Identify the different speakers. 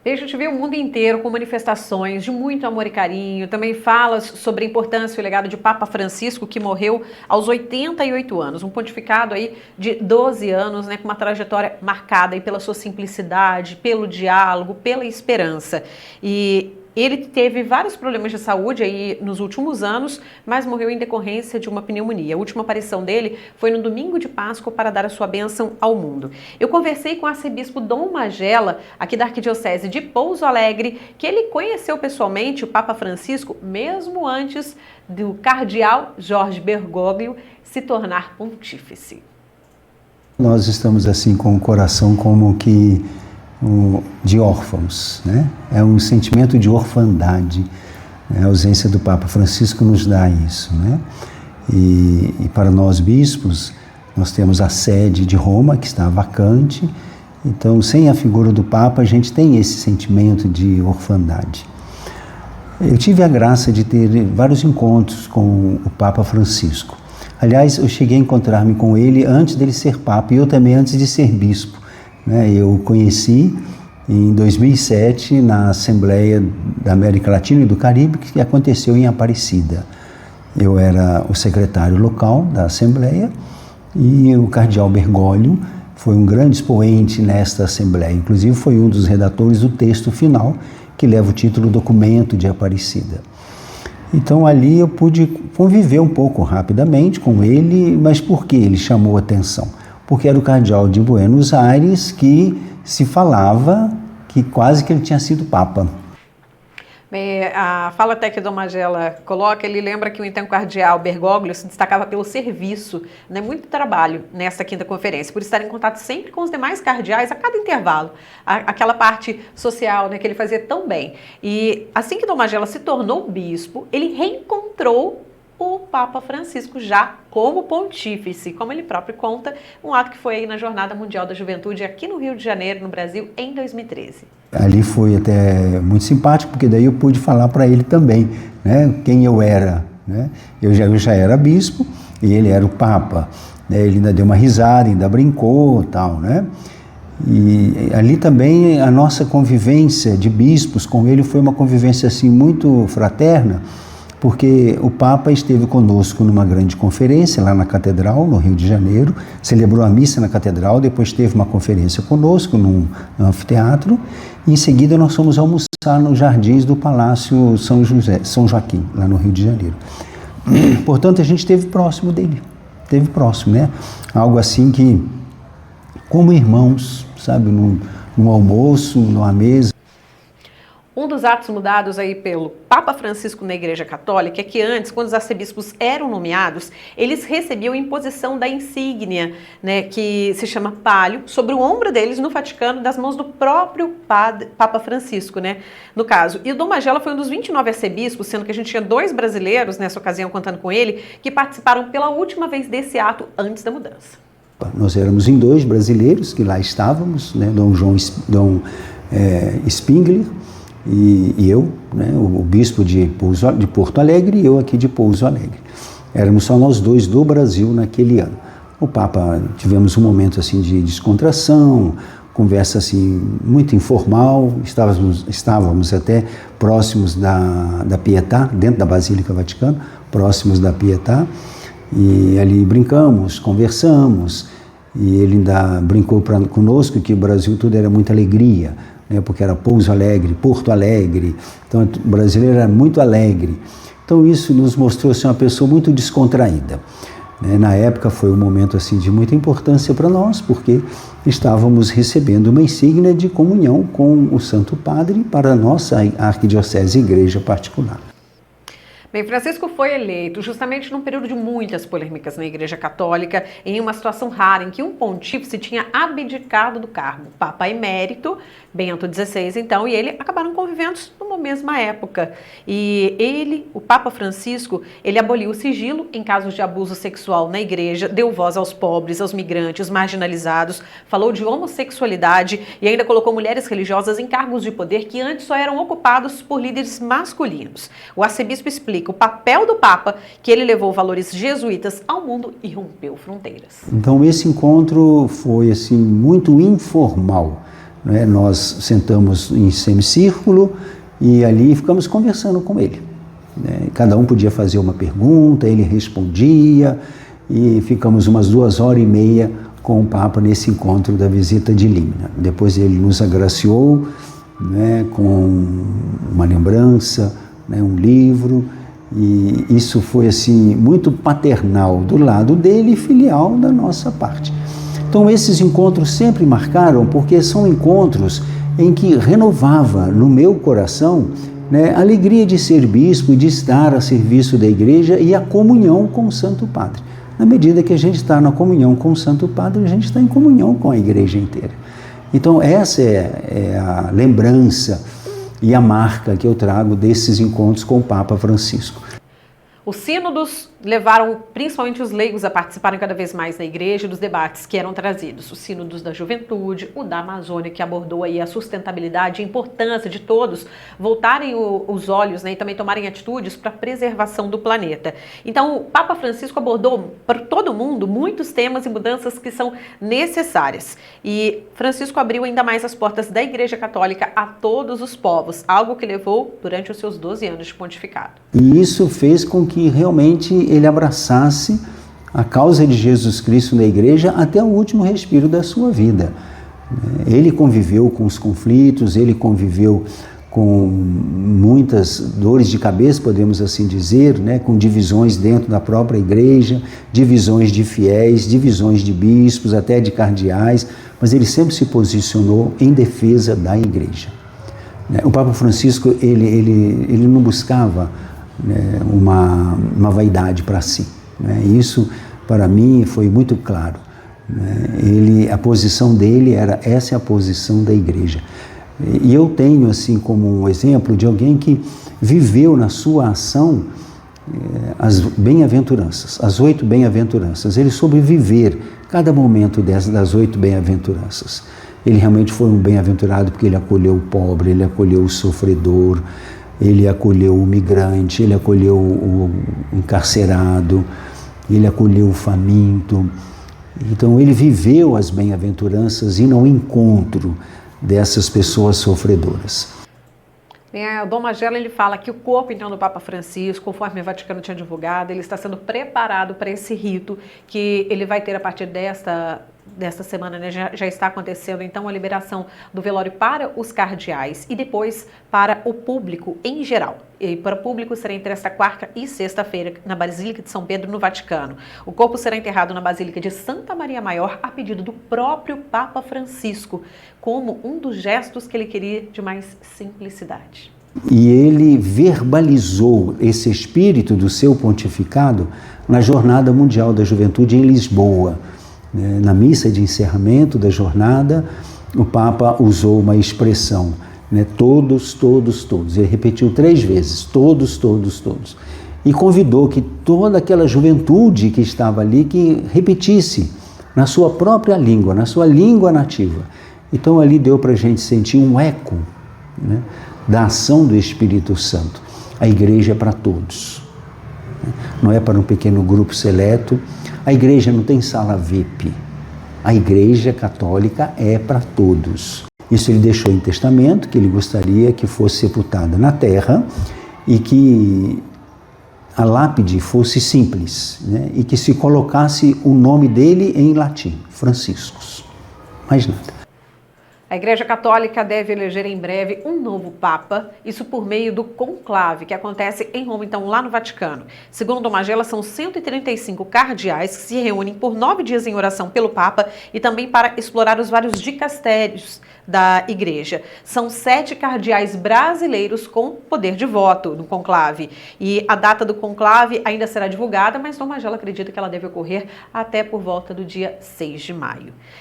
Speaker 1: A gente vê o mundo inteiro com manifestações de muito amor e carinho. Também fala sobre a importância e o legado de Papa Francisco, que morreu aos 88 anos. Um pontificado aí de 12 anos, né, com uma trajetória marcada aí pela sua simplicidade, pelo diálogo, pela esperança. E ele teve vários problemas de saúde aí nos últimos anos, mas morreu em decorrência de uma pneumonia. A última aparição dele foi no domingo de Páscoa para dar a sua bênção ao mundo. Eu conversei com o arcebispo Dom Magela, aqui da Arquidiocese de Pouso Alegre, que ele conheceu pessoalmente o Papa Francisco mesmo antes do cardeal Jorge Bergoglio se tornar pontífice.
Speaker 2: Nós estamos assim com o coração como que de órfãos, né? É um sentimento de orfandade. A ausência do Papa Francisco nos dá isso, né? E para nós bispos, nós temos a sede de Roma, que está vacante. Então, sem a figura do Papa, a gente tem esse sentimento de orfandade. Eu tive a graça de ter vários encontros com o Papa Francisco. Aliás, eu cheguei a encontrar-me com ele antes dele ser Papa e eu também antes de ser bispo. Eu o conheci em 2007 na Assembleia da América Latina e do Caribe, que aconteceu em Aparecida. Eu era o secretário local da Assembleia e o cardeal Bergoglio foi um grande expoente nesta Assembleia. Inclusive foi um dos redatores do texto final, que leva o título Documento de Aparecida. Então ali eu pude conviver um pouco rapidamente com ele, mas por que ele chamou a atenção? Porque era o cardeal de Buenos Aires que se falava que quase que ele tinha sido Papa.
Speaker 1: A fala até que Dom Magela coloca, ele lembra que o então cardeal Bergoglio se destacava pelo serviço, né, muito trabalho nessa quinta conferência, por estar em contato sempre com os demais cardeais a cada intervalo, aquela parte social, né, que ele fazia tão bem. E assim que Dom Magela se tornou bispo, ele reencontrou o Papa Francisco já como pontífice, como ele próprio conta, um ato que foi aí na Jornada Mundial da Juventude aqui no Rio de Janeiro, no Brasil, em 2013.
Speaker 2: Ali foi até muito simpático, porque daí eu pude falar para ele também, né, quem eu era, né? Eu já era bispo e ele era o Papa, né? Ele ainda deu uma risada, ainda brincou e tal, né? E ali também a nossa convivência de bispos com ele foi uma convivência assim muito fraterna, porque o Papa esteve conosco numa grande conferência lá na Catedral, no Rio de Janeiro, celebrou a missa na Catedral, depois teve uma conferência conosco num anfiteatro, e em seguida nós fomos almoçar nos jardins do Palácio São Joaquim, lá no Rio de Janeiro. Portanto, a gente esteve próximo dele, esteve próximo, né? Algo assim que, como irmãos, sabe, num almoço, numa mesa.
Speaker 1: Um dos atos mudados aí pelo Papa Francisco na Igreja Católica é que antes, quando os arcebispos eram nomeados, eles recebiam a imposição da insígnia, né, que se chama palio, sobre o ombro deles no Vaticano, das mãos do próprio Papa Francisco, né, no caso. E o Dom Magela foi um dos 29 arcebispos, sendo que a gente tinha 2 brasileiros nessa ocasião, contando com ele, que participaram pela última vez desse ato antes da mudança.
Speaker 2: Nós éramos em 2 brasileiros que lá estávamos, né, Dom Spengler, e eu, né, o bispo de Porto Alegre e eu aqui de Pouso Alegre. Éramos só nós 2 do Brasil naquele ano. O Papa, tivemos um momento assim de descontração, conversa assim muito informal, estávamos até próximos da Pietà, dentro da Basílica Vaticana, próximos da Pietà, e ali brincamos, conversamos, e ele ainda brincou conosco que o Brasil tudo era muita alegria, né, porque era Pouso Alegre, Porto Alegre, então o brasileiro era muito alegre. Então isso nos mostrou assim, uma pessoa muito descontraída. Na época foi um momento assim, de muita importância para nós, porque estávamos recebendo uma insígnia de comunhão com o Santo Padre para a nossa arquidiocese e igreja particular.
Speaker 1: Bem, Francisco foi eleito justamente num período de muitas polêmicas na Igreja Católica, em uma situação rara em que um pontífice tinha abdicado do cargo. O Papa emérito, Bento XVI, então, e ele acabaram convivendo numa mesma época. E ele, o Papa Francisco, ele aboliu o sigilo em casos de abuso sexual na Igreja, deu voz aos pobres, aos migrantes, marginalizados, falou de homossexualidade e ainda colocou mulheres religiosas em cargos de poder que antes só eram ocupados por líderes masculinos. O arcebispo explica o papel do Papa, que ele levou valores jesuítas ao mundo e rompeu fronteiras.
Speaker 2: Então esse encontro foi assim muito informal, né? Nós sentamos em semicírculo e ali ficamos conversando com ele, né? Cada um podia fazer uma pergunta, ele respondia e ficamos umas 2h30 com o Papa nesse encontro da visita de Limna. Depois ele nos agraciou, né, com uma lembrança, né, um livro, e isso foi assim muito paternal do lado dele e filial da nossa parte. Então esses encontros sempre marcaram, porque são encontros em que renovava no meu coração, né, a alegria de ser bispo e de estar a serviço da igreja e a comunhão com o Santo Padre. Na medida que a gente está na comunhão com o Santo Padre, a gente está em comunhão com a igreja inteira. Então essa é a lembrança e a marca que eu trago desses encontros com o Papa Francisco.
Speaker 1: Os sínodos levaram principalmente os leigos a participarem cada vez mais na igreja dos debates que eram trazidos. Os sínodos da juventude, o da Amazônia, que abordou aí a sustentabilidade e a importância de todos voltarem os olhos, né, e também tomarem atitudes para a preservação do planeta. Então, o Papa Francisco abordou para todo mundo muitos temas e mudanças que são necessárias. E Francisco abriu ainda mais as portas da Igreja Católica a todos os povos, algo que levou durante os seus 12 anos de pontificado.
Speaker 2: E isso fez com que realmente ele abraçasse a causa de Jesus Cristo na igreja até o último respiro da sua vida. Ele conviveu com os conflitos, ele conviveu com muitas dores de cabeça, podemos assim dizer, né? Com divisões dentro da própria igreja, divisões de fiéis, divisões de bispos, até de cardeais, mas ele sempre se posicionou em defesa da igreja. O Papa Francisco, ele não buscava, né, uma vaidade para si, né? Isso para mim foi muito claro, né? A posição dele era: essa é a posição da igreja. E eu tenho assim como um exemplo de alguém que viveu na sua ação as bem-aventuranças, as 8 bem-aventuranças. Ele soube viver cada momento das 8 bem-aventuranças. Ele realmente foi um bem-aventurado porque ele acolheu o pobre, ele acolheu o sofredor, ele acolheu o migrante, ele acolheu o encarcerado, ele acolheu o faminto. Então ele viveu as bem-aventuranças e no encontro dessas pessoas sofredoras.
Speaker 1: O Dom Magela, ele fala que o corpo então do Papa Francisco, conforme o Vaticano tinha divulgado, ele está sendo preparado para esse rito que ele vai ter a partir desta semana, né? Já está acontecendo então a liberação do velório para os cardeais e depois para o público em geral. E para o público será entre esta quarta e sexta-feira na Basílica de São Pedro, no Vaticano. O corpo será enterrado na Basílica de Santa Maria Maior a pedido do próprio Papa Francisco, como um dos gestos que ele queria de mais simplicidade.
Speaker 2: E ele verbalizou esse espírito do seu pontificado na Jornada Mundial da Juventude em Lisboa. Na missa de encerramento da jornada, o Papa usou uma expressão, né? Todos, todos, todos. Ele repetiu 3 vezes, todos, todos, todos. E convidou que toda aquela juventude que estava ali, que repetisse na sua própria língua, na sua língua nativa. Então ali deu para a gente sentir um eco, né, da ação do Espírito Santo. A igreja é para todos, não é para um pequeno grupo seleto. A igreja não tem sala VIP. A igreja católica é para todos. Isso ele deixou em testamento, que ele gostaria que fosse sepultada na terra e que a lápide fosse simples, né? E que se colocasse o nome dele em latim, Franciscus. Mais nada.
Speaker 1: A Igreja Católica deve eleger em breve um novo Papa, isso por meio do conclave, que acontece em Roma, então, lá no Vaticano. Segundo Dom Magela, são 135 cardeais que se reúnem por 9 dias em oração pelo Papa e também para explorar os vários dicastérios da Igreja. São 7 cardeais brasileiros com poder de voto no conclave. E a data do conclave ainda será divulgada, mas Dom Magela acredita que ela deve ocorrer até por volta do dia 6 de maio.